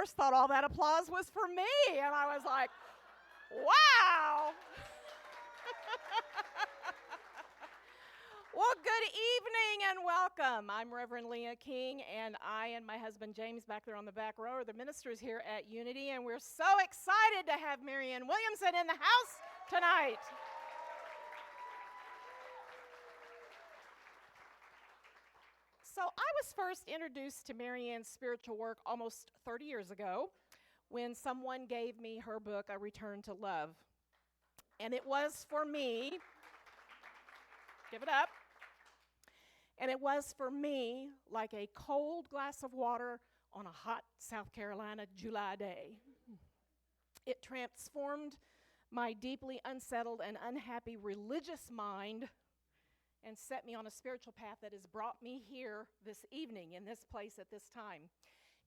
first thought all that applause was for me, and I was like, wow. Well, good evening and welcome. I'm Reverend Leah King, and I and my husband James back there on the back row are the ministers here at Unity, and we're so excited to have Marianne Williamson in the house tonight. So I was first introduced to Marianne's spiritual work almost 30 years ago when someone gave me her book, A Return to Love. And it was for me, give it up, and it was for me like a cold glass of water on a hot South Carolina July day. It transformed my deeply unsettled and unhappy religious mind and set me on a spiritual path that has brought me here this evening in this place at this time.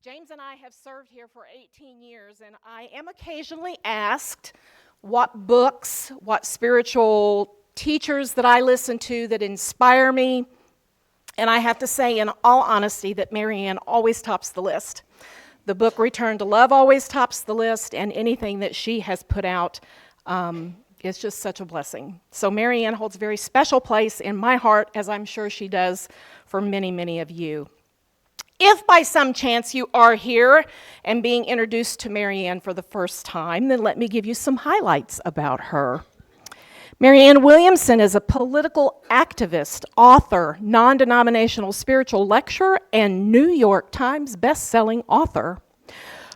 James and I have served here for 18 years, and I am occasionally asked what books, what spiritual teachers that I listen to that inspire me, and I have to say in all honesty that Marianne always tops the list. The book Return to Love always tops the list, and anything that she has put out is just such a blessing. So Marianne holds a very special place in my heart, as I'm sure she does for many, many of you. If by some chance you are here and being introduced to Marianne for the first time, then let me give you some highlights about her. Marianne Williamson is a political activist, author, non-denominational spiritual lecturer, and New York Times best-selling author.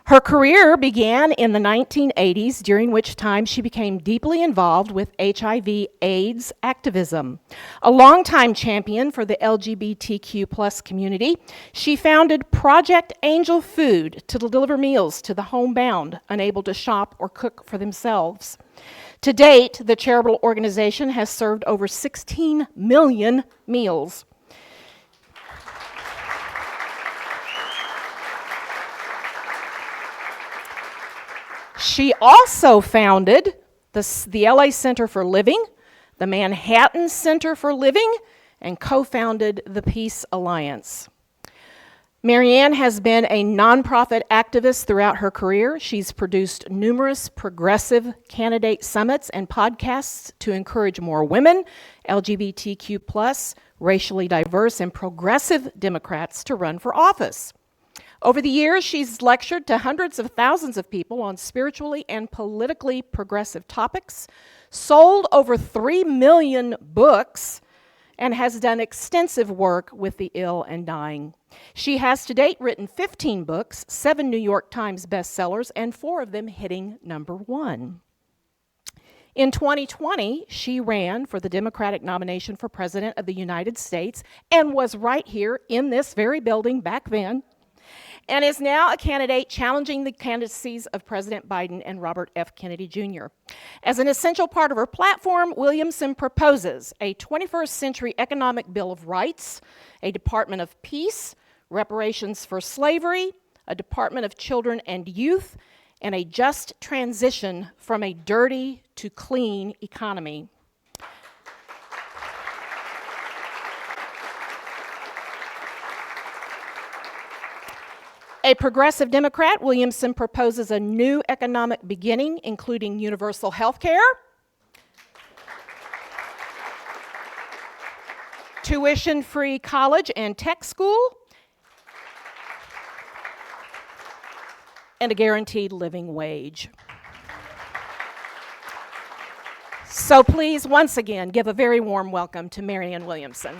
Her career began in the 1980s, during which time she became deeply involved with HIV/AIDS activism. A longtime champion for the LGBTQ+ community, she founded Project Angel Food to deliver meals to the homebound, unable to shop or cook for themselves. To date, the charitable organization has served over 16 million meals. She also founded the LA Center for Living, the Manhattan Center for Living, and co-founded the Peace Alliance. Marianne has been a nonprofit activist throughout her career. She's produced numerous progressive candidate summits and podcasts to encourage more women, LGBTQ+, racially diverse, and progressive Democrats to run for office. Over the years, she's lectured to hundreds of thousands of people on spiritually and politically progressive topics, sold over 3 million books, and has done extensive work with the ill and dying. She has to date written 15 books, 7 New York Times bestsellers, and 4 of them hitting #1. In 2020, she ran for the Democratic nomination for President of the United States and was right here in this very building back then, and is now a candidate challenging the candidacies of President Biden and Robert F. Kennedy Jr. As an essential part of her platform, Williamson proposes a 21st century economic bill of rights, a Department of Peace, reparations for slavery, a Department of Children and Youth, and a just transition from a dirty to clean economy. A progressive Democrat, Williamson proposes a new economic beginning, including universal health care, tuition-free college and tech school, and a guaranteed living wage. So please, once again, give a very warm welcome to Marianne Williamson.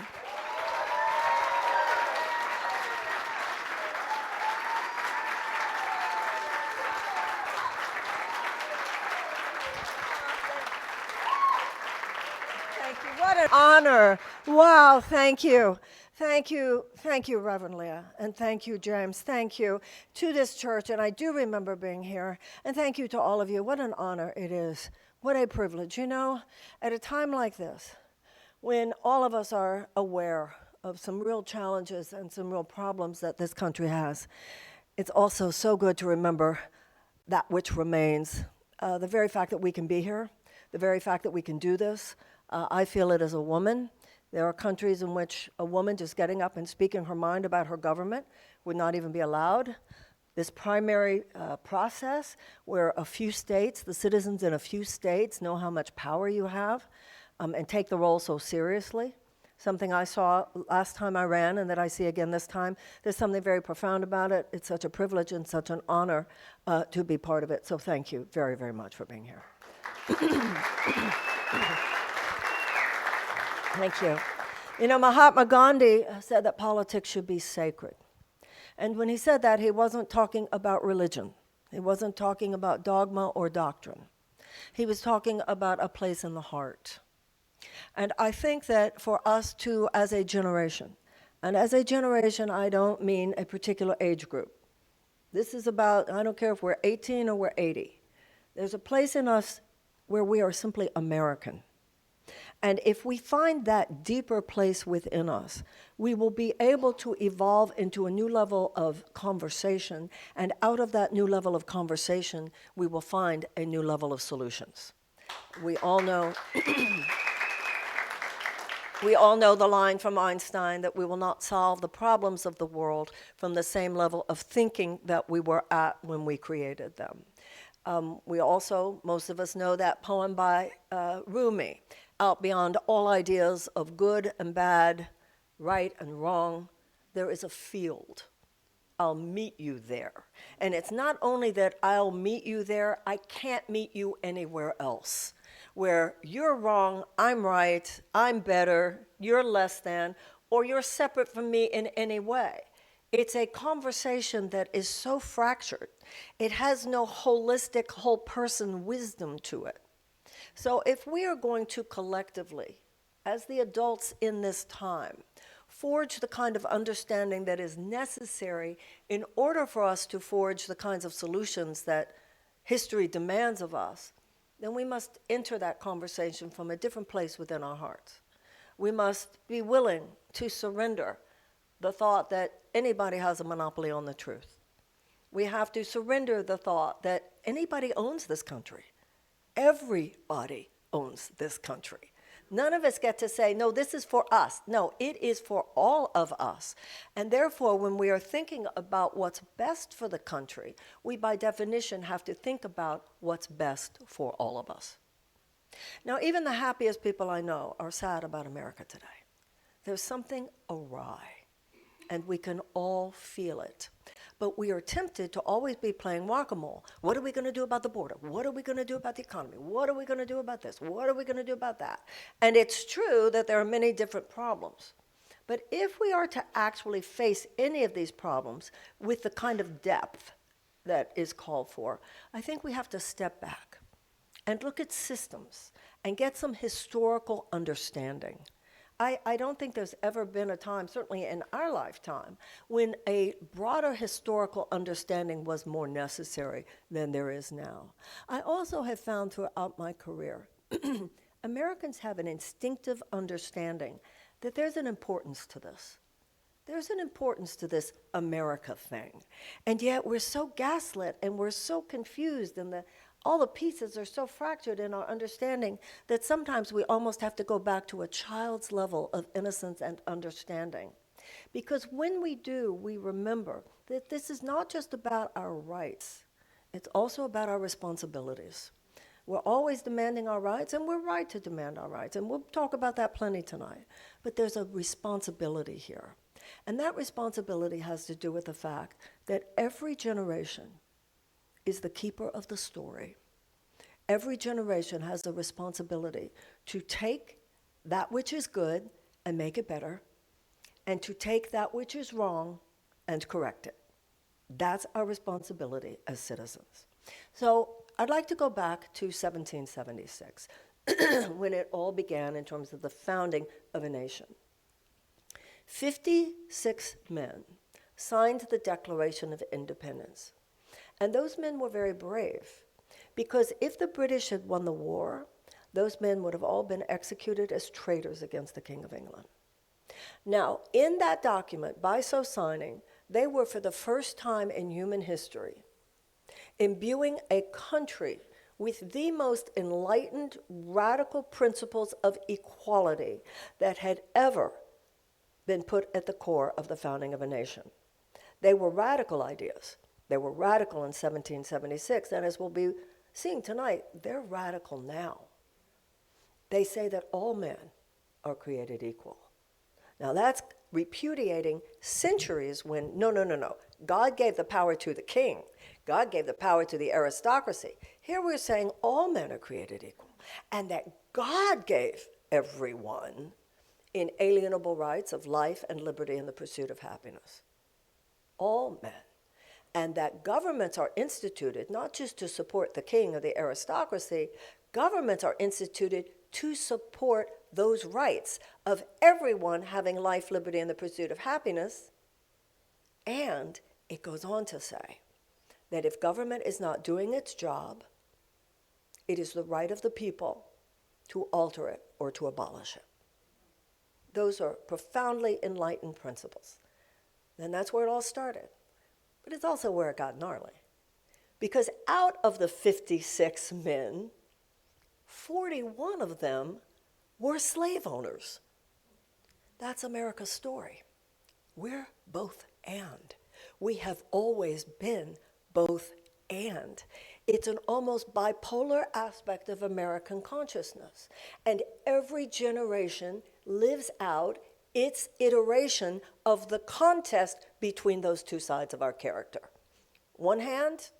Honor. Wow, thank you. Thank you, Reverend Leah, and thank you, James. Thank you to this church, and I do remember being here, and thank you to all of you. What an honor it is. What a privilege. You know, at a time like this, when all of us are aware of some real challenges and some real problems that this country has, it's also so good to remember that which remains. The very fact that we can be here, the very fact that we can do this, I feel it as a woman. There are countries in which a woman just getting up and speaking her mind about her government would not even be allowed. this primary process where a few states, the citizens in a few states know how much power you have and take the role so seriously. Something I saw last time I ran and that I see again this time. There's something very profound about it. It's such a privilege and such an honor to be part of it. So thank you very, very much for being here. Thank you. You know, Mahatma Gandhi said that politics should be sacred. And when he said that, he wasn't talking about religion. He wasn't talking about dogma or doctrine. He was talking about a place in the heart. And I think that for us too, as a generation, and as a generation, I don't mean a particular age group. This is about, I don't care if we're 18 or we're 80. There's a place in us where we are simply American. And if we find that deeper place within us, we will be able to evolve into a new level of conversation, and out of that new level of conversation, we will find a new level of solutions. We all know we all know the line from Einstein that we will not solve the problems of the world from the same level of thinking that we were at when we created them. We also, most of us know that poem by Rumi, out beyond all ideas of good and bad, right and wrong, there is a field. I'll meet you there. And it's not only that I'll meet you there, I can't meet you anywhere else. Where you're wrong, I'm right, I'm better, you're less than, or you're separate from me in any way. It's a conversation that is so fractured. It has no holistic, whole person wisdom to it. So if we are going to collectively, as the adults in this time, forge the kind of understanding that is necessary in order for us to forge the kinds of solutions that history demands of us, then we must enter that conversation from a different place within our hearts. We must be willing to surrender the thought that anybody has a monopoly on the truth. We have to surrender the thought that anybody owns this country. Everybody owns this country. None of us get to say, no, this is for us. No, it is for all of us. And therefore, when we are thinking about what's best for the country, we by definition have to think about what's best for all of us. Now, even the happiest people I know are sad about America today. There's something awry, and we can all feel it. But we are tempted to always be playing whack-a-mole. What are we going to do about the border? What are we going to do about the economy? What are we going to do about this? What are we going to do about that? And it's true that there are many different problems. But if we are to actually face any of these problems with the kind of depth that is called for, I think we have to step back and look at systems and get some historical understanding. I don't think there's ever been a time, certainly in our lifetime, when a broader historical understanding was more necessary than there is now. I also have found throughout my career, Americans have an instinctive understanding that there's an importance to this. There's an importance to this America thing. And yet we're so gaslit and we're so confused and all the pieces are so fractured in our understanding that sometimes we almost have to go back to a child's level of innocence and understanding. Because when we do, we remember that this is not just about our rights, it's also about our responsibilities. We're always demanding our rights, and we're right to demand our rights, and we'll talk about that plenty tonight. But there's a responsibility here. And that responsibility has to do with the fact that every generation is the keeper of the story. Every generation has a responsibility to take that which is good and make it better, and to take that which is wrong and correct it. That's our responsibility as citizens. So I'd like to go back to 1776, when it all began in terms of the founding of a nation. 56 men signed the Declaration of Independence. And those men were very brave, because if the British had won the war, those men would have all been executed as traitors against the King of England. Now, in that document, by so signing, they were for the first time in human history imbuing a country with the most enlightened, radical principles of equality that had ever been put at the core of the founding of a nation. They were radical ideas. They were radical in 1776, and as we'll be seeing tonight, they're radical now. They say that all men are created equal. Now that's repudiating centuries when, no. God gave the power to the king. God gave the power to the aristocracy. Here we're saying all men are created equal, and that God gave everyone inalienable rights of life and liberty and the pursuit of happiness. All men. And that governments are instituted not just to support the king or the aristocracy, governments are instituted to support those rights of everyone having life, liberty, and the pursuit of happiness. And it goes on to say that if government is not doing its job, it is the right of the people to alter it or to abolish it. Those are profoundly enlightened principles. And that's where it all started. But it's also where it got gnarly. Because out of the 56 men, 41 of them were slave owners. That's America's story. We're both and. We have always been both and. It's an almost bipolar aspect of American consciousness. And every generation lives out its iteration of the contest between those two sides of our character. One hand,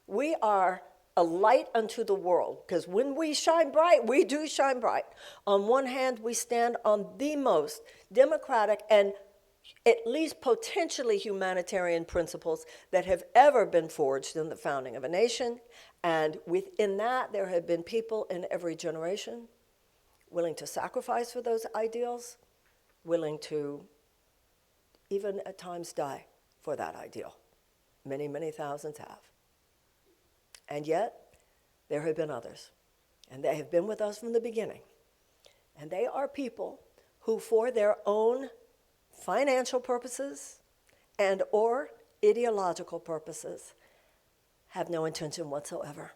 we are a light unto the world, because when we shine bright, we do shine bright. On one hand, we stand on the most democratic and at least potentially humanitarian principles that have ever been forged in the founding of a nation. And within that, there have been people in every generation willing to sacrifice for those ideals, willing to even at times die for that ideal. Many, many thousands have. And yet, there have been others, and they have been with us from the beginning. And they are people who, for their own financial purposes and or ideological purposes, have no intention whatsoever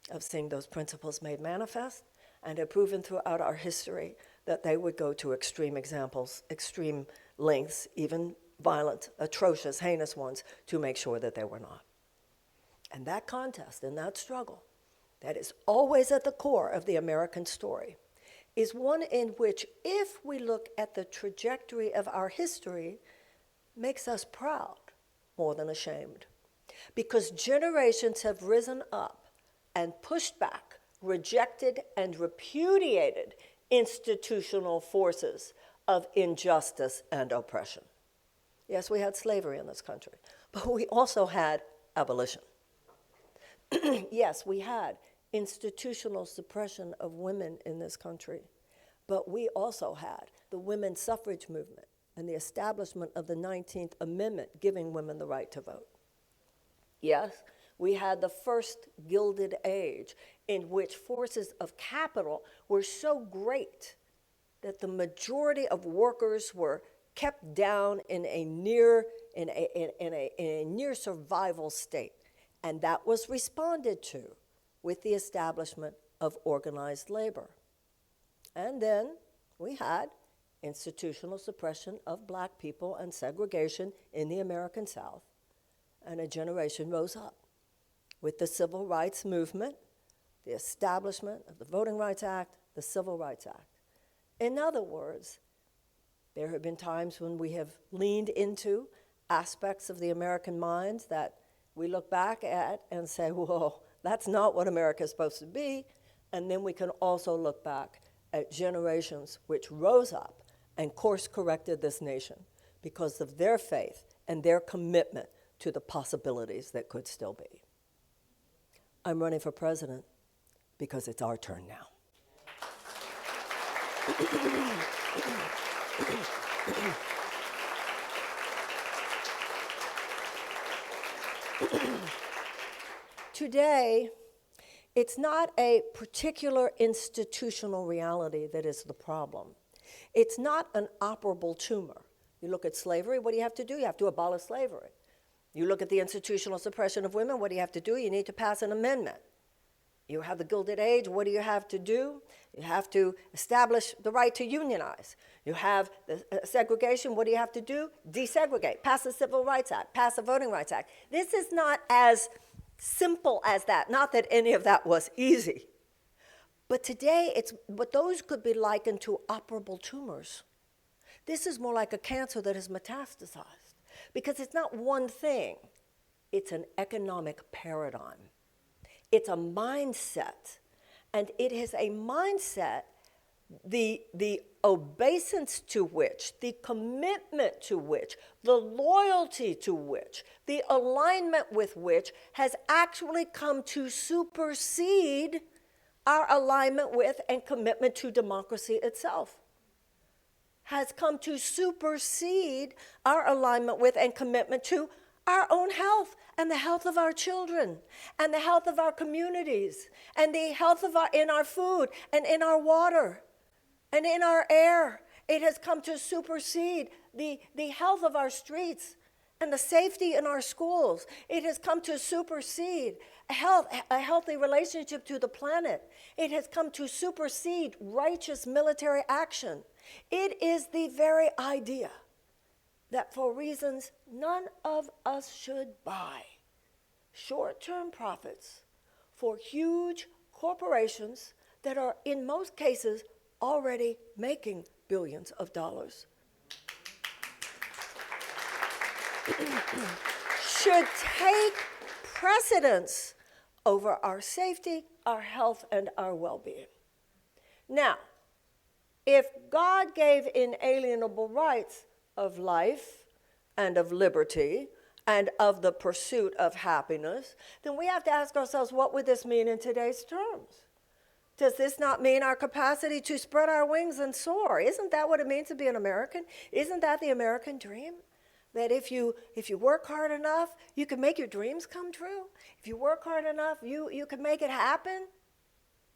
of seeing those principles made manifest, and have proven throughout our history that they would go to extreme examples, extreme lengths, even violent, atrocious, heinous ones, to make sure that they were not. And that contest and that struggle that is always at the core of the American story is one in which, if we look at the trajectory of our history, makes us proud more than ashamed. Because generations have risen up and pushed back, rejected and repudiated institutional forces of injustice and oppression. Yes, we had slavery in this country, but we also had abolition. Yes, we had institutional suppression of women in this country, but we also had the women's suffrage movement and the establishment of the 19th Amendment giving women the right to vote. Yes, we had the first Gilded Age in which forces of capital were so great that the majority of workers were kept down in a near survival state. And that was responded to with the establishment of organized labor. And then we had institutional suppression of black people and segregation in the American South. And a generation rose up with the Civil Rights Movement, the establishment of the Voting Rights Act, the Civil Rights Act. In other words, there have been times when we have leaned into aspects of the American mind that we look back at and say, whoa, that's not what America is supposed to be. And then we can also look back at generations which rose up and course-corrected this nation because of their faith and their commitment to the possibilities that could still be. I'm running for president because it's our turn now. Today, it's not a particular institutional reality that is the problem. It's not an operable tumor. You look at slavery, what do you have to do? You have to abolish slavery. You look at the institutional suppression of women, what do you have to do? You need to pass an amendment. You have the Gilded Age. What do you have to do? You have to establish the right to unionize. You have the segregation. What do you have to do? Desegregate. Pass the Civil Rights Act. Pass the Voting Rights Act. This is not as simple as that. Not that any of that was easy. But today, but those could be likened to operable tumors. This is more like a cancer that has metastasized. Because it's not one thing. It's an economic paradigm. It's a mindset, and it is a mindset, the obeisance to which, the commitment to which, the loyalty to which, the alignment with which has actually come to supersede our alignment with and commitment to democracy itself. Has come to supersede our alignment with and commitment to our own health and the health of our children and the health of our communities and the health of in our food and in our water and in our air. It has come to supersede the health of our streets and the safety in our schools. It has come to supersede a healthy relationship to the planet. It has come to supersede righteous military action. It is the very idea that for reasons none of us should buy short-term profits for huge corporations that are in most cases already making billions of dollars should take precedence over our safety, our health, and our well-being. Now, if God gave inalienable rights of life and of liberty and of the pursuit of happiness, then we have to ask ourselves, what would this mean in today's terms? Does this not mean our capacity to spread our wings and soar? Isn't that what it means to be an American? Isn't that the American dream? That if you work hard enough, you can make your dreams come true? If you work hard enough, you can make it happen?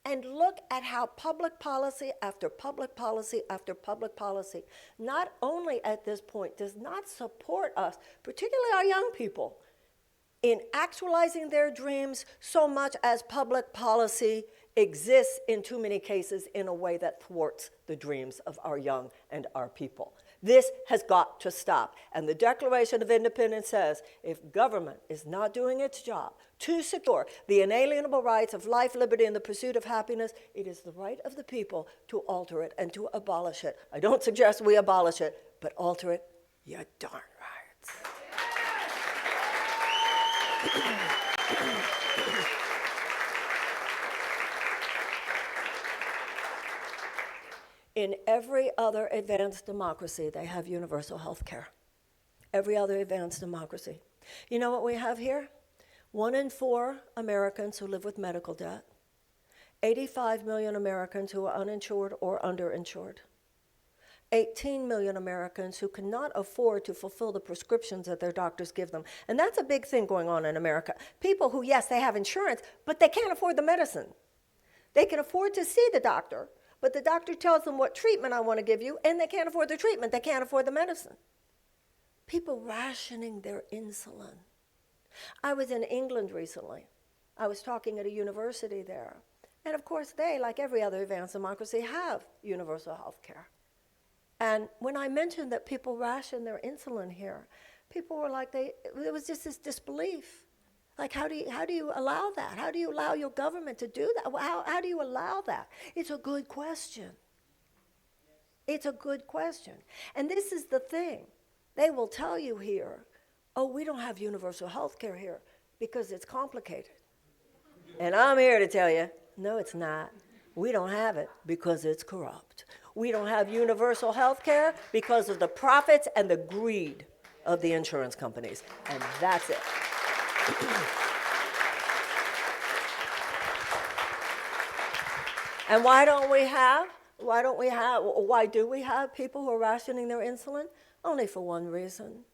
And look at how public policy after public policy after public policy, not only at this point does not support us, particularly our young people, in actualizing their dreams so much as public policy exists in too many cases in a way that thwarts the dreams of our young and our people. This has got to stop. And the Declaration of Independence says, if government is not doing its job to secure the inalienable rights of life, liberty, and the pursuit of happiness, it is the right of the people to alter it and to abolish it. I don't suggest we abolish it, but alter it, you're darn right. In every other advanced democracy, they have universal health care. Every other advanced democracy. You know what we have here? 1 in 4 Americans who live with medical debt. 85 million Americans who are uninsured or underinsured. 18 million Americans who cannot afford to fulfill the prescriptions that their doctors give them. And that's a big thing going on in America. People who, yes, they have insurance, but they can't afford the medicine. They can afford to see the doctor, but the doctor tells them what treatment I want to give you, and they can't afford the treatment. They can't afford the medicine. People rationing their insulin. I was in England recently. I was talking at a university there. And of course, they, like every other advanced democracy, have universal health care. And when I mentioned that people ration their insulin here, people were like, there was just this disbelief. Like, how do you allow that? How do you allow your government to do that? How do you allow that? It's a good question. It's a good question. And this is the thing. They will tell you here, oh, we don't have universal health care here because it's complicated. And I'm here to tell you, no, it's not. We don't have it because it's corrupt. We don't have universal health care because of the profits and the greed of the insurance companies. And that's it. And why do we have people who are rationing their insulin? Only for one reason: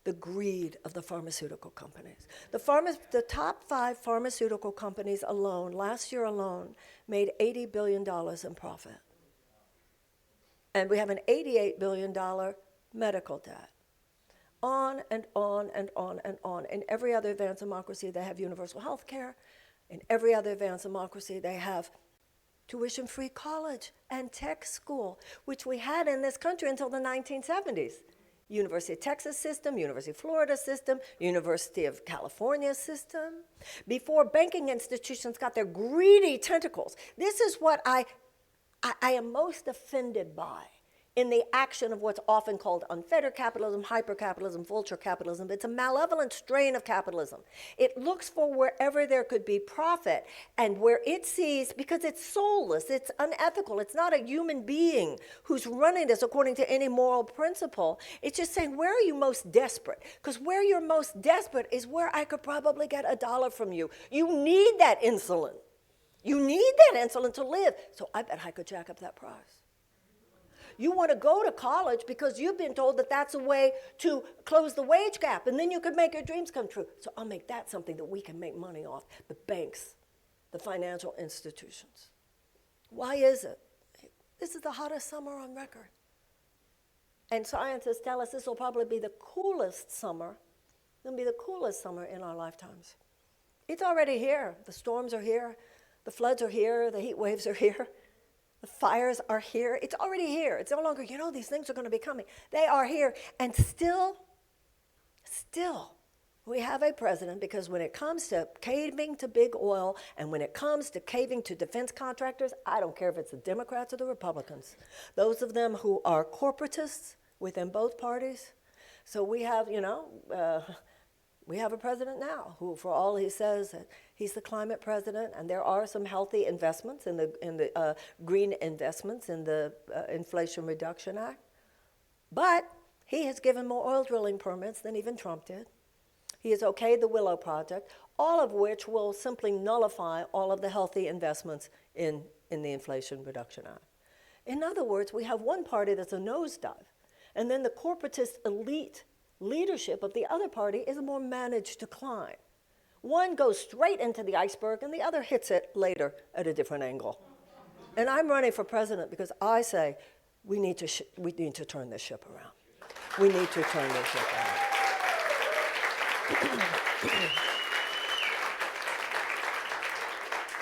the greed of the pharmaceutical companies. The top 5 pharmaceutical companies alone, last year alone, made $80 billion in profit. And we have an $88 billion medical debt. On and on and on and on. In every other advanced democracy, they have universal health care. In every other advanced democracy, they have tuition-free college and tech school, which we had in this country until the 1970s. University of Texas system, University of Florida system, University of California system. Before banking institutions got their greedy tentacles. This is what I am most offended by in the action of what's often called unfettered capitalism, hyper-capitalism, vulture capitalism. It's a malevolent strain of capitalism. It looks for wherever there could be profit, and where it sees, because it's soulless, it's unethical, it's not a human being who's running this according to any moral principle. It's just saying, where are you most desperate? Because where you're most desperate is where I could probably get $1 from you. You need that insulin. You need that insulin to live. So I bet I could jack up that price. You want to go to college because you've been told that that's a way to close the wage gap, and then you could make your dreams come true. So I'll make that something that we can make money off. The banks, the financial institutions. Why is it? This is the hottest summer on record. And scientists tell us this will probably be the coolest summer. It'll be the coolest summer in our lifetimes. It's already here. The storms are here. The floods are here. The heat waves are here. The fires are here. It's already here. It's no longer, these things are going to be coming. They are here. And still, we have a president, because when it comes to caving to big oil and when it comes to caving to defense contractors, I don't care if it's the Democrats or the Republicans, those of them who are corporatists within both parties. So we have, we have a president now who, for all he says, he's the climate president, and there are some healthy investments in the green investments in the Inflation Reduction Act. But he has given more oil drilling permits than even Trump did. He has okayed the Willow Project, all of which will simply nullify all of the healthy investments in the Inflation Reduction Act. In other words, we have one party that's a nosedive, and then the corporatist elite leadership of the other party is a more managed decline. One goes straight into the iceberg, and the other hits it later at a different angle. And I'm running for president because I say we need to turn this ship around. We need to turn this ship around.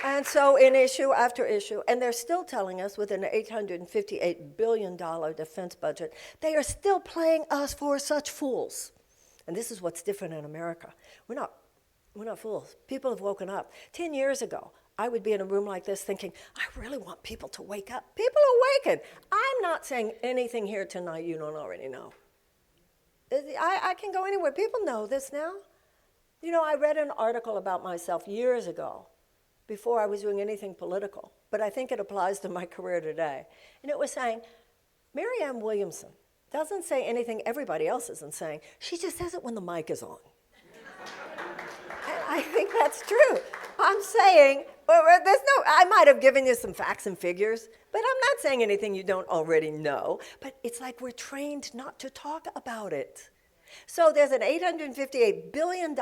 And so in issue after issue, and they're still telling us with an $858 billion defense budget, they are still playing us for such fools. And this is what's different in America. We're not fools. People have woken up. 10 years ago, I would be in a room like this thinking, I really want people to wake up. People awaken. I'm not saying anything here tonight you don't already know. I can go anywhere. People know this now. I read an article about myself years ago, before I was doing anything political, but I think it applies to my career today. And it was saying, Marianne Williamson doesn't say anything everybody else isn't saying. She just says it when the mic is on. And I think that's true. I'm saying, I might have given you some facts and figures, but I'm not saying anything you don't already know. But it's like we're trained not to talk about it. So there's an $858 billion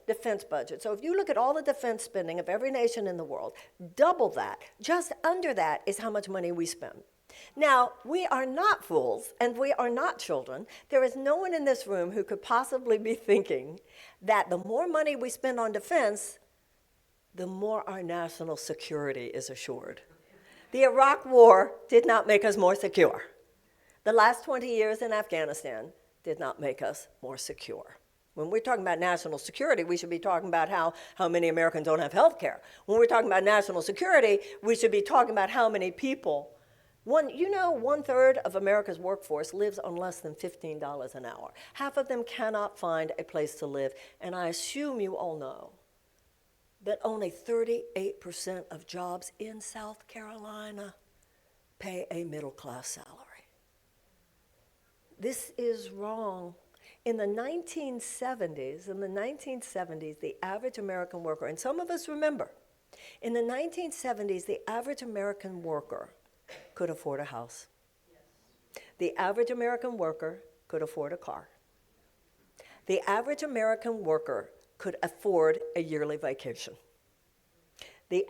defense budget. So if you look at all the defense spending of every nation in the world, double that, just under that is how much money we spend. Now, we are not fools, and we are not children. There is no one in this room who could possibly be thinking that the more money we spend on defense, the more our national security is assured. The Iraq War did not make us more secure. The last 20 years in Afghanistan did not make us more secure. When we're talking about national security, we should be talking about how many Americans don't have health care. When we're talking about national security, we should be talking about how many people. 1/3 of America's workforce lives on less than $15 an hour. Half of them cannot find a place to live. And I assume you all know that only 38% of jobs in South Carolina pay a middle-class salary. This is wrong. In the 1970s, the average American worker, and some of us remember, in the 1970s, the average American worker could afford a house. The average American worker could afford a car. The average American worker could afford a yearly vacation.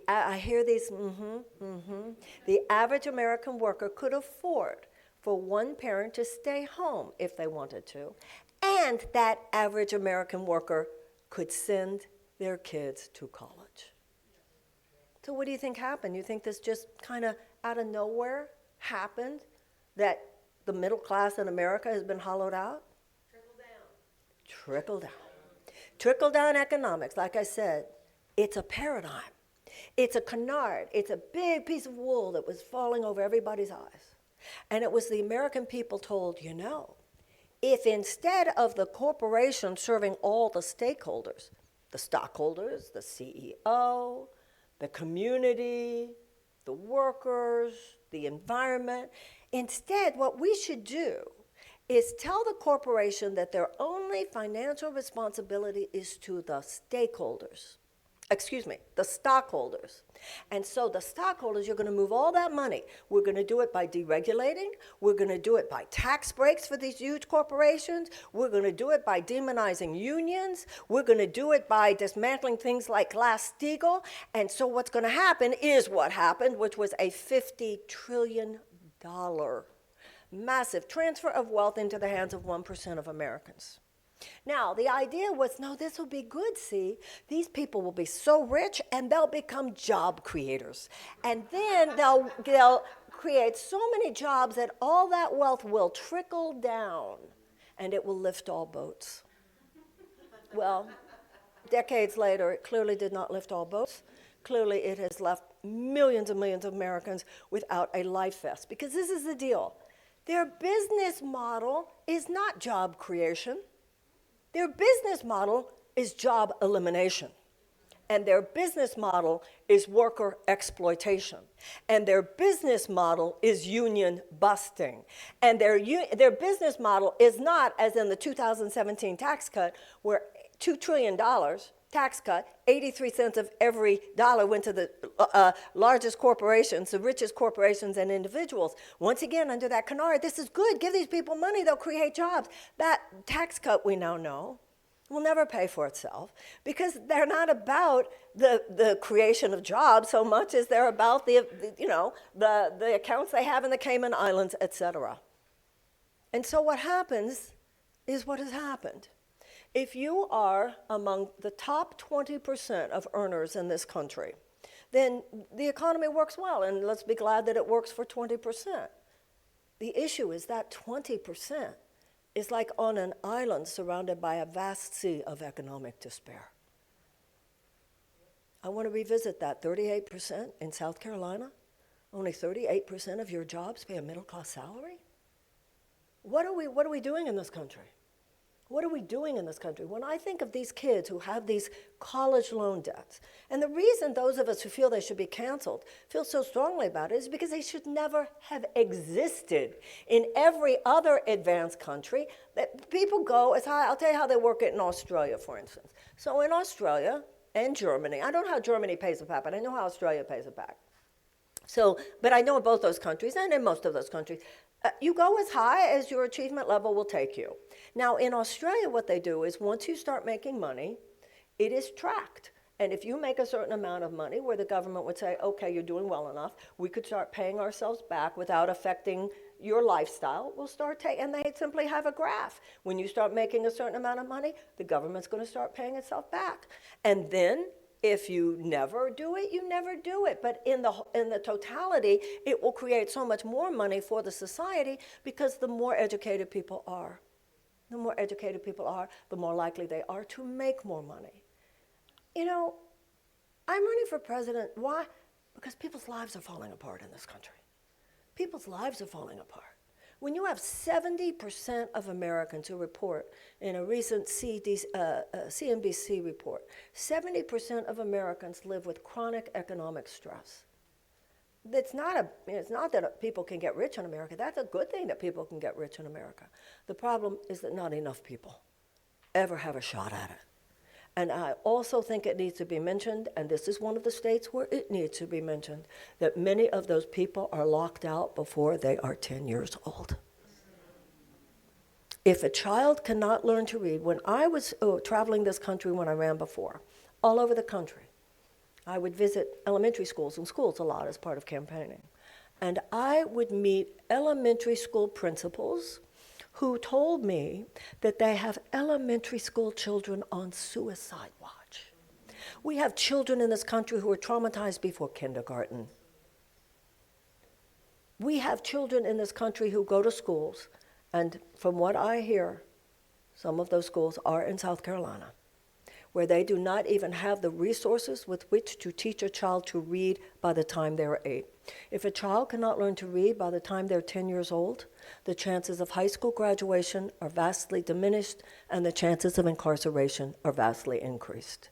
I hear these, The average American worker could afford for one parent to stay home if they wanted to, and that average American worker could send their kids to college. So what do you think happened? You think this just kind of out of nowhere happened, that the middle class in America has been hollowed out? Trickle down. Trickle down economics, like I said, it's a paradigm. It's a canard. It's a big piece of wool that was falling over everybody's eyes. And it was the American people told, you know, if instead of the corporation serving all the stakeholders, the stockholders, the CEO, the community, the workers, the environment, instead what we should do is tell the corporation that their only financial responsibility is to the stakeholders. The stockholders. And so the stockholders, you're going to move all that money. We're going to do it by deregulating. We're going to do it by tax breaks for these huge corporations. We're going to do it by demonizing unions. We're going to do it by dismantling things like Glass-Steagall. And so what's going to happen is what happened, which was a $50 trillion massive transfer of wealth into the hands of 1% of Americans. Now, the idea was, no, this will be good, see? These people will be so rich, and they'll become job creators. And then they'll create so many jobs that all that wealth will trickle down, and it will lift all boats. Well, decades later, it clearly did not lift all boats. Clearly, it has left millions and millions of Americans without a life vest. Because this is the deal. Their business model is not job creation. Their business model is job elimination. And their business model is worker exploitation. And their business model is union busting. And their business model is not, as in the 2017 tax cut, where $2 trillion tax cut, 83 cents of every dollar went to the largest corporations, the richest corporations and individuals. Once again, under that canard, this is good. Give these people money, they'll create jobs. That tax cut, we now know, will never pay for itself, because they're not about the creation of jobs so much as they're about the accounts they have in the Cayman Islands, etc. And so what happens is what has happened. If you are among the top 20% of earners in this country, then the economy works well, and let's be glad that it works for 20%. The issue is that 20% is like on an island surrounded by a vast sea of economic despair. I want to revisit that 38% in South Carolina. Only 38% of your jobs pay a middle-class salary? What are we doing in this country? What are we doing in this country? When I think of these kids who have these college loan debts, and the reason those of us who feel they should be canceled feel so strongly about it is because they should never have existed. In every other advanced country, that people go as high. I'll tell you how they work it in Australia, for instance. So in Australia and Germany, I don't know how Germany pays it back, but I know how Australia pays it back. So, but I know in both those countries, and in most of those countries, you go as high as your achievement level will take you. Now, in Australia, what they do is once you start making money, it is tracked. And if you make a certain amount of money where the government would say, okay, you're doing well enough, we could start paying ourselves back without affecting your lifestyle, we'll start taking, and they simply have a graph. When you start making a certain amount of money, the government's going to start paying itself back. And then if you never do it, you never do it. But in the totality, it will create so much more money for the society, because the more educated people are, the more likely they are to make more money. You know, I'm running for president. Why? Because people's lives are falling apart in this country. People's lives are falling apart. When you have 70% of Americans who report in a recent CNBC report, 70% of Americans live with chronic economic stress. It's not that people can get rich in America. That's a good thing that people can get rich in America. The problem is that not enough people ever have a shot at it. And I also think it needs to be mentioned, and this is one of the states where it needs to be mentioned, that many of those people are locked out before they are 10 years old. If a child cannot learn to read, when I was traveling this country when I ran before, all over the country, I would visit elementary schools and schools a lot as part of campaigning. And I would meet elementary school principals who told me that they have elementary school children on suicide watch. We have children in this country who are traumatized before kindergarten. We have children in this country who go to schools, and from what I hear, some of those schools are in South Carolina, where they do not even have the resources with which to teach a child to read by the time they're 8. If a child cannot learn to read by the time they're 10 years old, the chances of high school graduation are vastly diminished, and the chances of incarceration are vastly increased.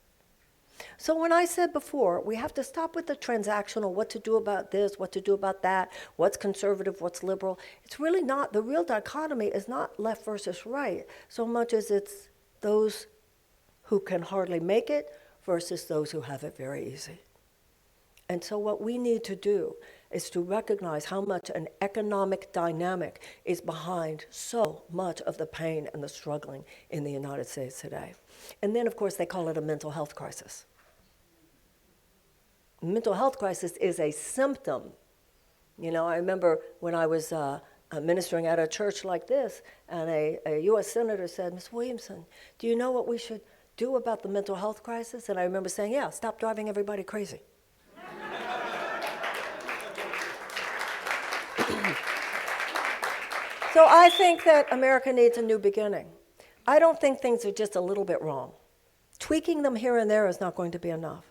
So when I said before, we have to stop with the transactional, what to do about this, what to do about that, what's conservative, what's liberal. It's really not, the real dichotomy is not left versus right, so much as it's those who can hardly make it versus those who have it very easy. And so what we need to do is to recognize how much an economic dynamic is behind so much of the pain and the struggling in the United States today. And then, of course, they call it a mental health crisis. Mental health crisis is a symptom. You know, I remember when I was ministering at a church like this, and a U.S. senator said, Ms. Williamson, do you know what we should do about the mental health crisis? And I remember saying, yeah, stop driving everybody crazy. So I think that America needs a new beginning. I don't think things are just a little bit wrong. Tweaking them here and there is not going to be enough.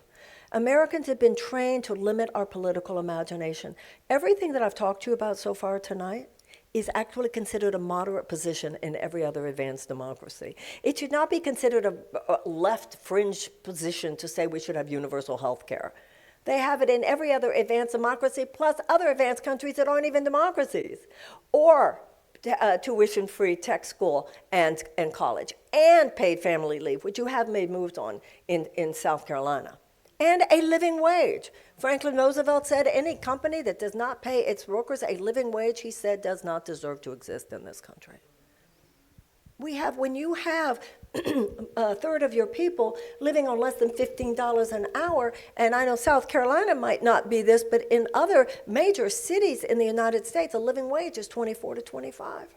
Americans have been trained to limit our political imagination. Everything that I've talked to you about so far tonight is actually considered a moderate position in every other advanced democracy. It should not be considered a left fringe position to say we should have universal health care. They have it in every other advanced democracy, plus other advanced countries that aren't even democracies. Or tuition-free tech school and college, and paid family leave, which you have made moves on in South Carolina. And a living wage. Franklin Roosevelt said any company that does not pay its workers a living wage, he said, does not deserve to exist in this country. When you have a third of your people living on less than $15 an hour, and I know South Carolina might not be this, but in other major cities in the United States, a living wage is $24 to $25.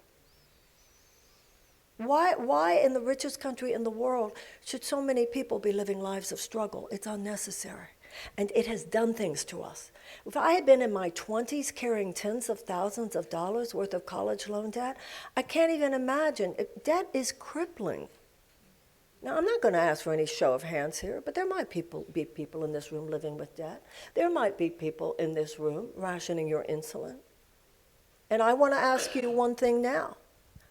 Why in the richest country in the world should so many people be living lives of struggle? It's unnecessary. And it has done things to us. If I had been in my 20s carrying tens of thousands of dollars worth of college loan debt, I can't even imagine. Debt is crippling. Now, I'm not going to ask for any show of hands here, but there might be people in this room living with debt. There might be people in this room rationing your insulin. And I want to ask you one thing now.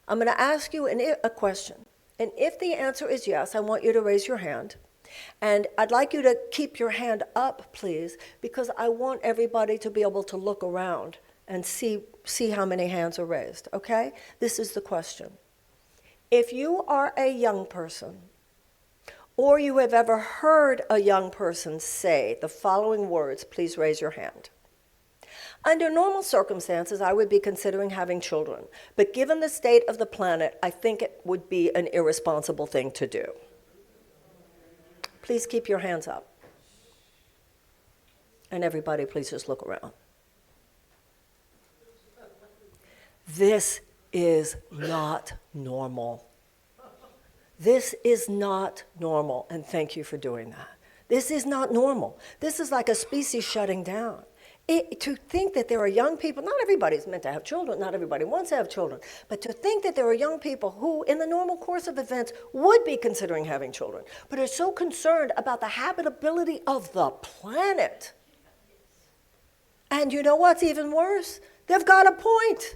I'm going to ask you a question. And if the answer is yes, I want you to raise your hand. And I'd like you to keep your hand up, please, because I want everybody to be able to look around and see how many hands are raised, okay? This is the question. If you are a young person, or you have ever heard a young person say the following words, please raise your hand. Under normal circumstances, I would be considering having children, but given the state of the planet, I think it would be an irresponsible thing to do. Please keep your hands up. And everybody, please just look around. This is not normal. This is not normal, and thank you for doing that. This is not normal. This is like a species shutting down. To think that there are young people, not everybody's meant to have children, not everybody wants to have children, but to think that there are young people who, in the normal course of events, would be considering having children, but are so concerned about the habitability of the planet. And you know what's even worse? They've got a point.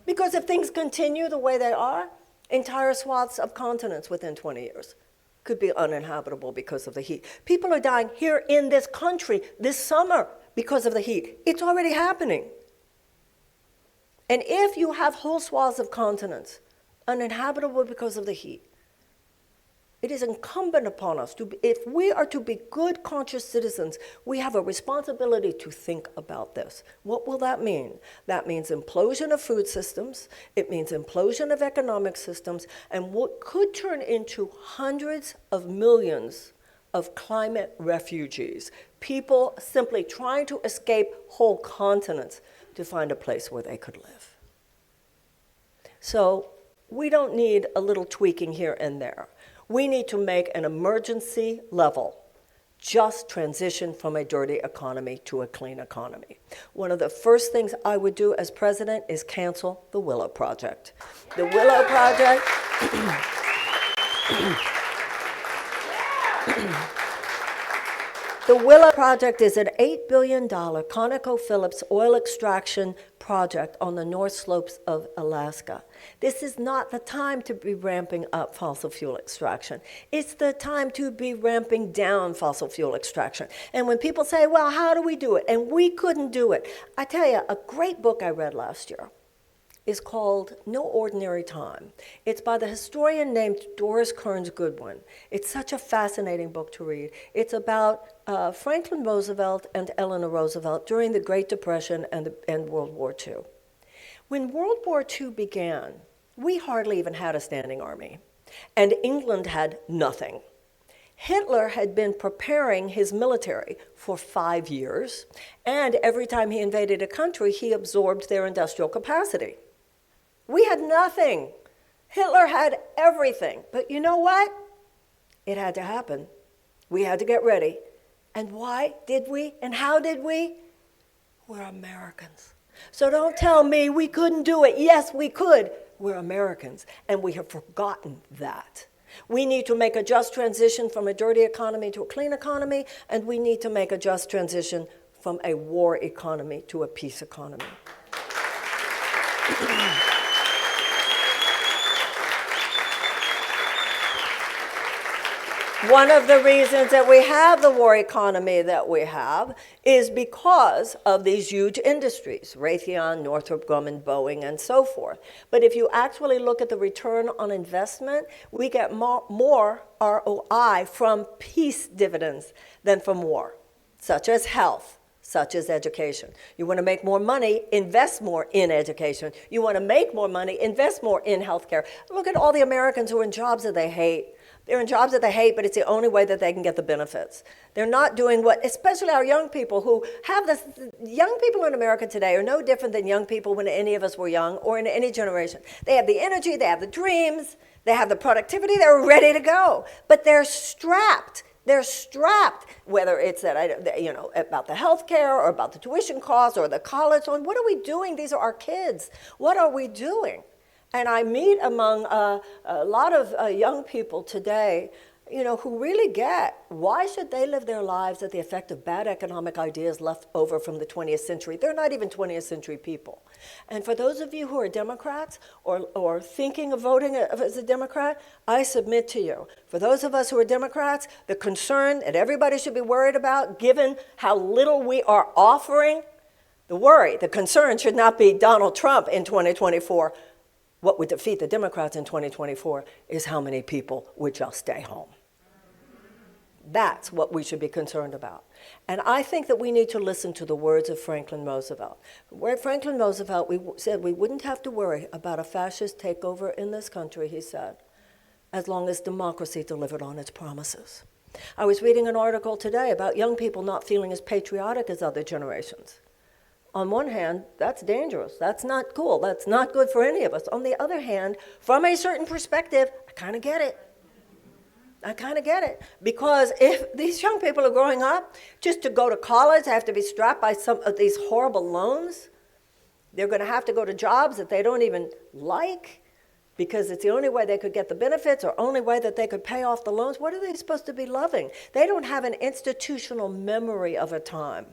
Because if things continue the way they are, entire swaths of continents within 20 years could be uninhabitable because of the heat. People are dying here in this country this summer because of the heat. It's already happening. And if you have whole swaths of continents uninhabitable because of the heat, it is incumbent upon us if we are to be good, conscious citizens, we have a responsibility to think about this. What will that mean? That means implosion of food systems, it means implosion of economic systems, and what could turn into hundreds of millions of climate refugees, people simply trying to escape whole continents to find a place where they could live. So we don't need a little tweaking here and there. We need to make an emergency level just transition from a dirty economy to a clean economy. One of the first things I would do as president is cancel the Willow Project. The Willow Project... The Willow Project is an $8 billion ConocoPhillips oil extraction project on the north slopes of Alaska. This is not the time to be ramping up fossil fuel extraction. It's the time to be ramping down fossil fuel extraction. And when people say, well, how do we do it? And we couldn't do it. I tell you, a great book I read last year is called No Ordinary Time. It's by the historian named Doris Kearns Goodwin. It's such a fascinating book to read. It's about Franklin Roosevelt and Eleanor Roosevelt during the Great Depression and World War II. When World War II began, we hardly even had a standing army, and England had nothing. Hitler had been preparing his military for 5 years, and every time he invaded a country, he absorbed their industrial capacity. We had nothing. Hitler had everything. But you know what? It had to happen. We had to get ready. And why did we? And how did we? We're Americans. So don't tell me we couldn't do it. Yes, we could. We're Americans, and we have forgotten that. We need to make a just transition from a dirty economy to a clean economy, and we need to make a just transition from a war economy to a peace economy. One of the reasons that we have the war economy that we have is because of these huge industries, Raytheon, Northrop Grumman, Boeing, and so forth. But if you actually look at the return on investment, we get more ROI from peace dividends than from war, such as health, such as education. You want to make more money, invest more in education. You want to make more money, invest more in healthcare. Look at all the Americans who are in jobs that they hate. They're in jobs that they hate, but it's the only way that they can get the benefits. They're not doing what, especially our young people who have this, young people in America today are no different than young people when any of us were young or in any generation. They have the energy, they have the dreams, they have the productivity, they're ready to go. But they're strapped. They're strapped, whether it's that, you know, about the health care or about the tuition costs or the college loan. What are we doing? These are our kids. What are we doing? And I meet among a lot of young people today, you know, who really get why should they live their lives at the effect of bad economic ideas left over from the 20th century. They're not even 20th century people. And for those of you who are Democrats or thinking of voting as a Democrat, I submit to you, for those of us who are Democrats, the concern that everybody should be worried about, given how little we are offering, the concern should not be Donald Trump in 2024. What would defeat the Democrats in 2024 is how many people would just stay home. That's what we should be concerned about. And I think that we need to listen to the words of Franklin Roosevelt. Where Franklin Roosevelt said we wouldn't have to worry about a fascist takeover in this country, he said, as long as democracy delivered on its promises. I was reading an article today about young people not feeling as patriotic as other generations. On one hand, that's dangerous. That's not cool. That's not good for any of us. On the other hand, from a certain perspective, I kind of get it. I kind of get it. Because if these young people are growing up, just to go to college, they have to be strapped by some of these horrible loans. They're going to have to go to jobs that they don't even like because it's the only way they could get the benefits or only way that they could pay off the loans. What are they supposed to be loving? They don't have an institutional memory of a time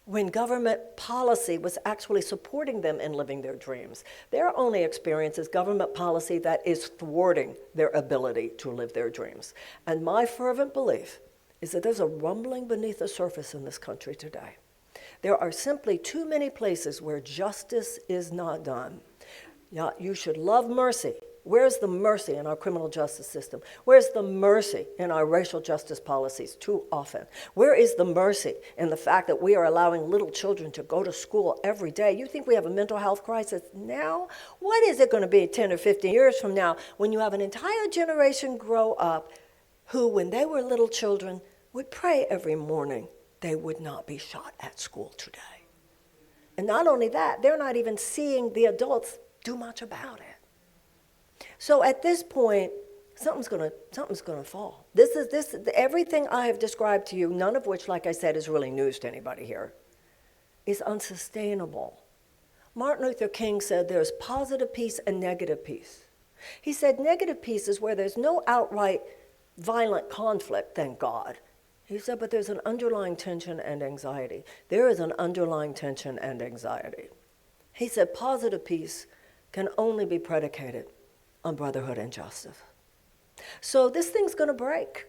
when government policy was actually supporting them in living their dreams. Their only experience is government policy that is thwarting their ability to live their dreams. And my fervent belief is that there's a rumbling beneath the surface in this country today. There are simply too many places where justice is not done. Now, you should love mercy. Where's the mercy in our criminal justice system? Where's the mercy in our racial justice policies too often? Where is the mercy in the fact that we are allowing little children to go to school every day? You think we have a mental health crisis now? What is it going to be 10 or 15 years from now when you have an entire generation grow up who, when they were little children, would pray every morning they would not be shot at school today? And not only that, they're not even seeing the adults do much about it. So at this point, something's gonna fall. Everything I have described to you, none of which, like I said, is really news to anybody here, is unsustainable. Martin Luther King said there's positive peace and negative peace. He said negative peace is where there's no outright violent conflict, thank God. He said, but there's an underlying tension and anxiety. There is an underlying tension and anxiety. He said positive peace can only be predicated on brotherhood and justice. So this thing's going to break.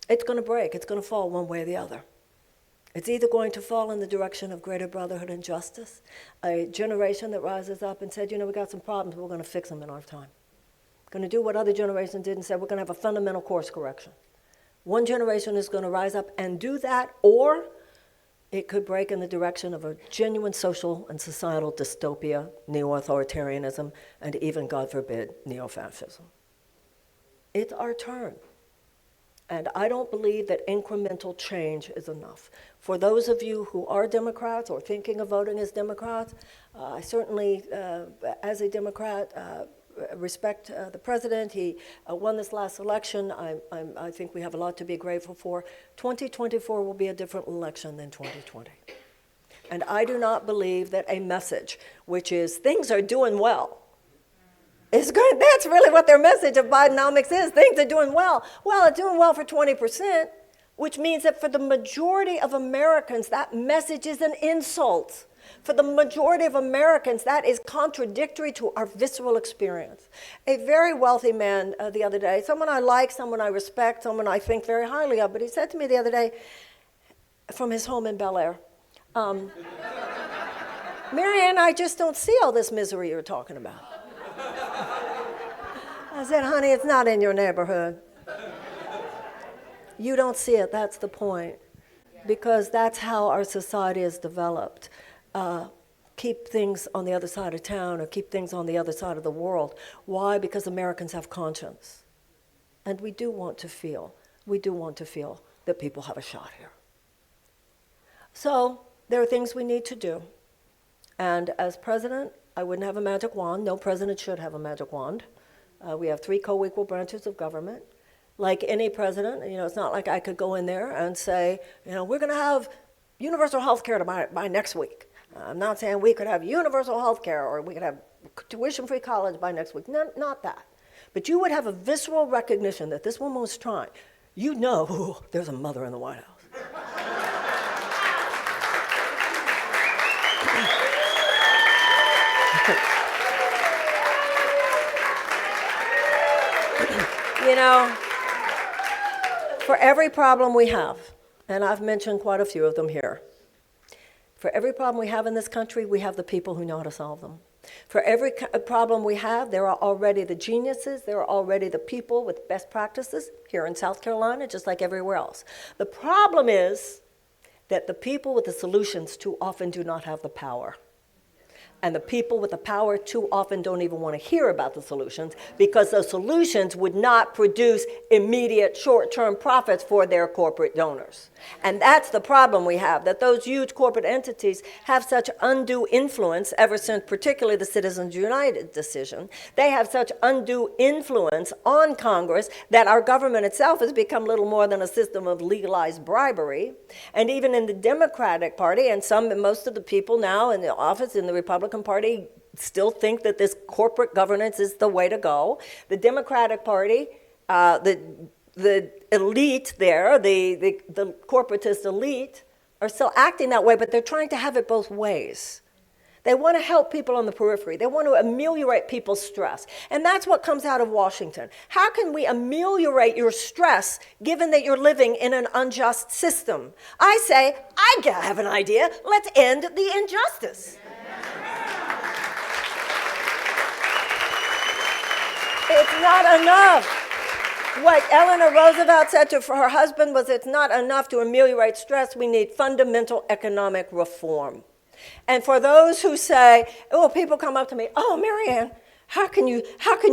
It's going to break. It's going to fall one way or the other. It's either going to fall in the direction of greater brotherhood and justice, a generation that rises up and said, we got some problems, but we're going to fix them in our time. Going to do what other generations did and said, we're going to have a fundamental course correction. One generation is going to rise up and do that, or it could break in the direction of a genuine social and societal dystopia, neo-authoritarianism, and even, God forbid, neo-fascism. It's our turn. And I don't believe that incremental change is enough. For those of you who are Democrats or thinking of voting as Democrats, I certainly, as a Democrat, respect the president. He won this last election. I think we have a lot to be grateful for. 2024 will be a different election than 2020. And I do not believe that a message, which is things are doing well, is good. That's really what their message of Bidenomics is. Things are doing well. Well, it's doing well for 20%, which means that for the majority of Americans, that message is an insult. For the majority of Americans, that is contradictory to our visceral experience. A very wealthy man the other day, someone I like, someone I respect, someone I think very highly of, but he said to me the other day from his home in Bel Air, Marianne, I just don't see all this misery you're talking about. I said, honey, it's not in your neighborhood. You don't see it, that's the point. Because that's how our society is developed. Keep things on the other side of town or keep things on the other side of the world. Why? Because Americans have conscience. And we do want to feel that people have a shot here. So there are things we need to do. And as president, I wouldn't have a magic wand. No president should have a magic wand. We have 3 co-equal branches of government. Like any president, it's not like I could go in there and say, we're going to have universal health care by next week. I'm not saying we could have universal health care or we could have tuition-free college by next week. No, not that. But you would have a visceral recognition that this woman was trying. There's a mother in the White House. For every problem we have, and I've mentioned quite a few of them here, for every problem we have in this country, we have the people who know how to solve them. For every problem we have, there are already the geniuses, there are already the people with best practices here in South Carolina, just like everywhere else. The problem is that the people with the solutions too often do not have the power. And the people with the power too often don't even want to hear about the solutions because those solutions would not produce immediate short-term profits for their corporate donors. And that's the problem we have, that those huge corporate entities have such undue influence ever since particularly the Citizens United decision. They have such undue influence on Congress that our government itself has become little more than a system of legalized bribery. And even in the Democratic Party, and most of the people now in the office in the Republican Party still think that this corporate governance is the way to go. The Democratic Party, the elite there, the corporatist elite, are still acting that way, but they're trying to have it both ways. They want to help people on the periphery. They want to ameliorate people's stress. And that's what comes out of Washington. How can we ameliorate your stress given that you're living in an unjust system? I say, I have an idea. Let's end the injustice. It's not enough. What Eleanor Roosevelt said to her husband was, it's not enough to ameliorate stress. We need fundamental economic reform. And for those who say, people come up to me, Marianne, how can you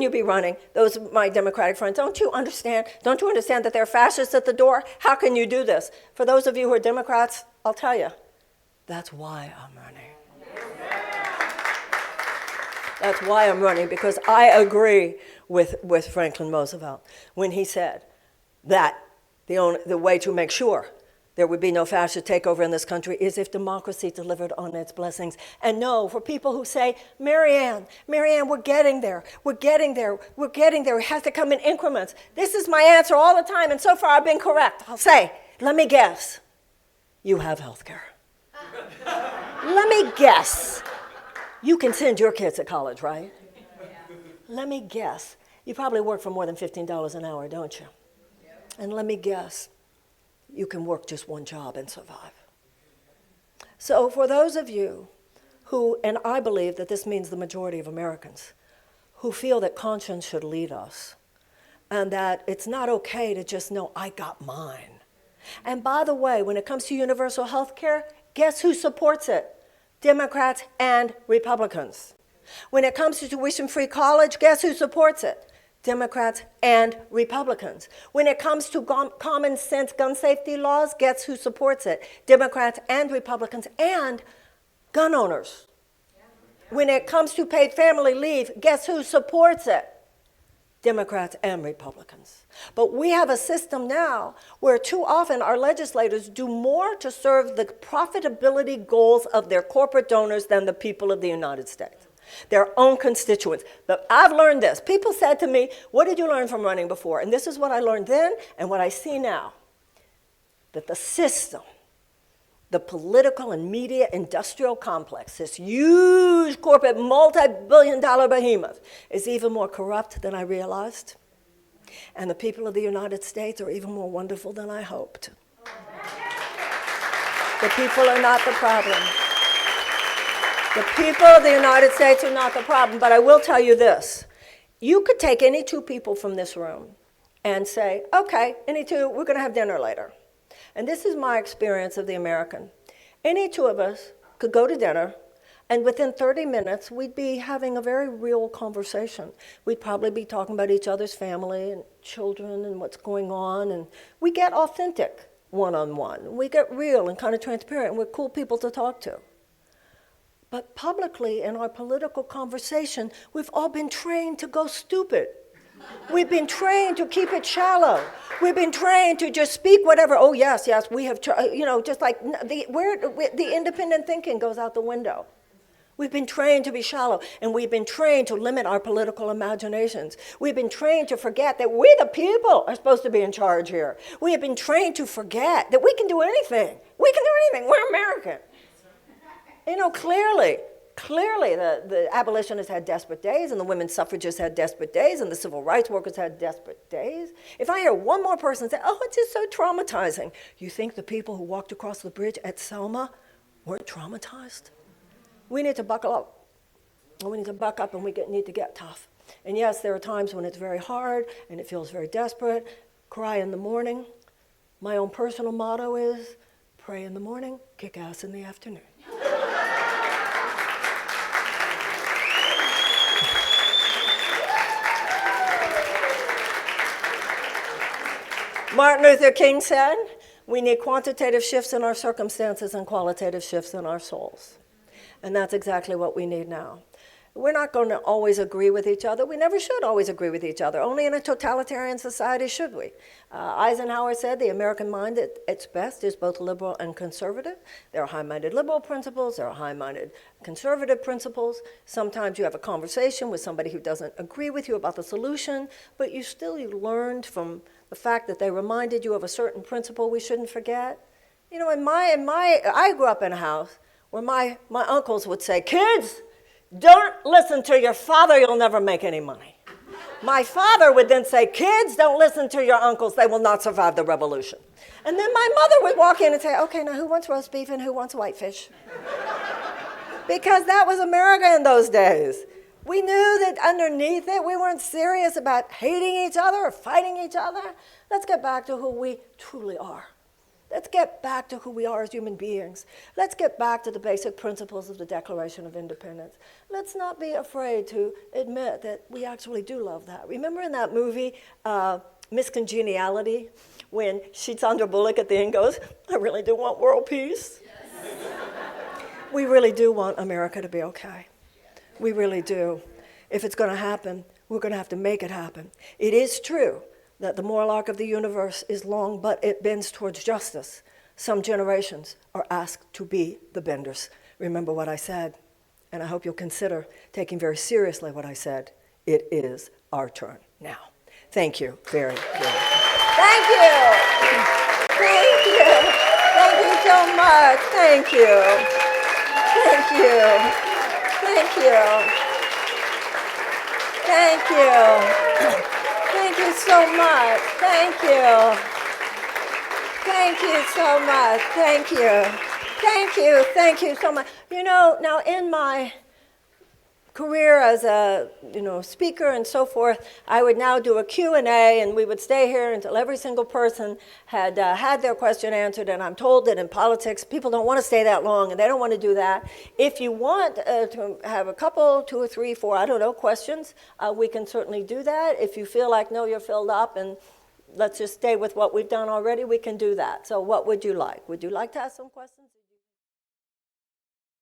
be running? Those are my Democratic friends. Don't you understand that there are fascists at the door? How can you do this? For those of you who are Democrats, I'll tell you, that's why I'm running. That's why I'm running, because I agree with Franklin Roosevelt when he said that the way to make sure there would be no fascist takeover in this country is if democracy delivered on its blessings. And no, for people who say, Marianne, we're getting there. It has to come in increments. This is my answer all the time, and so far I've been correct. I'll say, let me guess. You have health care. Let me guess. You can send your kids to college, right? Let me guess. You probably work for more than $15 an hour, don't you? And let me guess. You can work just one job and survive. So for those of you who, and I believe that this means the majority of Americans, who feel that conscience should lead us, and that it's not okay to just know, I got mine. And by the way, when it comes to universal health care, guess who supports it? Democrats and Republicans. When it comes to tuition-free college, guess who supports it? Democrats and Republicans. When it comes to common sense gun safety laws, guess who supports it? Democrats and Republicans and gun owners. When it comes to paid family leave, guess who supports it? Democrats and Republicans. But we have a system now where too often our legislators do more to serve the profitability goals of their corporate donors than the people of the United States, their own constituents. But I've learned this. People said to me, what did you learn from running before? And this is what I learned then and what I see now. That the system, the political and media industrial complex, this huge corporate multi-billion-dollar behemoth, is even more corrupt than I realized. And the people of the United States are even more wonderful than I hoped. The people are not the problem. The people of the United States are not the problem, but I will tell you this. You could take any two people from this room and say, okay, any two, we're going to have dinner later. And this is my experience of the American. Any two of us could go to dinner, and within 30 minutes, we'd be having a very real conversation. We'd probably be talking about each other's family and children and what's going on, and we get authentic one-on-one. We get real and kind of transparent, and we're cool people to talk to. But publicly, in our political conversation, we've all been trained to go stupid. We've been trained to keep it shallow. We've been trained to just speak whatever. Oh, yes, we have, just like the independent thinking goes out the window. We've been trained to be shallow, and we've been trained to limit our political imaginations. We've been trained to forget that we, the people, are supposed to be in charge here. We have been trained to forget that we can do anything. We can do anything. We're American. Clearly, the abolitionists had desperate days, and the women's suffragists had desperate days, and the civil rights workers had desperate days. If I hear one more person say, oh, it's just so traumatizing, you think the people who walked across the bridge at Selma weren't traumatized? We need to buckle up. We need to buck up, and we need to get tough. And yes, there are times when it's very hard, and it feels very desperate. Cry in the morning. My own personal motto is, pray in the morning, kick ass in the afternoon. Martin Luther King said, we need quantitative shifts in our circumstances and qualitative shifts in our souls. And that's exactly what we need now. We're not going to always agree with each other. We never should always agree with each other. Only in a totalitarian society should we. Eisenhower said the American mind at its best is both liberal and conservative. There are high-minded liberal principles. There are high-minded conservative principles. Sometimes you have a conversation with somebody who doesn't agree with you about the solution, but you learned from the fact that they reminded you of a certain principle we shouldn't forget. I grew up in a house where my uncles would say, kids, don't listen to your father, you'll never make any money. My father would then say, kids, don't listen to your uncles, they will not survive the revolution. And then my mother would walk in and say, okay, now who wants roast beef and who wants whitefish? Because that was America in those days. We knew that underneath it, we weren't serious about hating each other or fighting each other. Let's get back to who we truly are. Let's get back to who we are as human beings. Let's get back to the basic principles of the Declaration of Independence. Let's not be afraid to admit that we actually do love that. Remember in that movie, Miss Congeniality, when Sandra Bullock at the end goes, I really do want world peace. Yes. We really do want America to be okay. We really do. If it's going to happen, we're going to have to make it happen. It is true that the moral arc of the universe is long, but it bends towards justice. Some generations are asked to be the benders. Remember what I said, and I hope you'll consider taking very seriously what I said. It is our turn now. Thank you very, very much. Thank you. Thank you. Thank you so much. Thank you. Thank you. Thank you. Thank you. Thank you so much. Thank you. Thank you so much. Thank you. Thank you. Thank you so much. You know, now in my career as a speaker and so forth, I would now do a Q&A, and we would stay here until every single person had had their question answered. And I'm told that in politics, people don't want to stay that long, and they don't want to do that. If you want to have a couple, 2 or 3, 4, I don't know, questions, we can certainly do that. If you feel like, no, you're filled up, and let's just stay with what we've done already, we can do that. So what would you like? Would you like to ask some questions?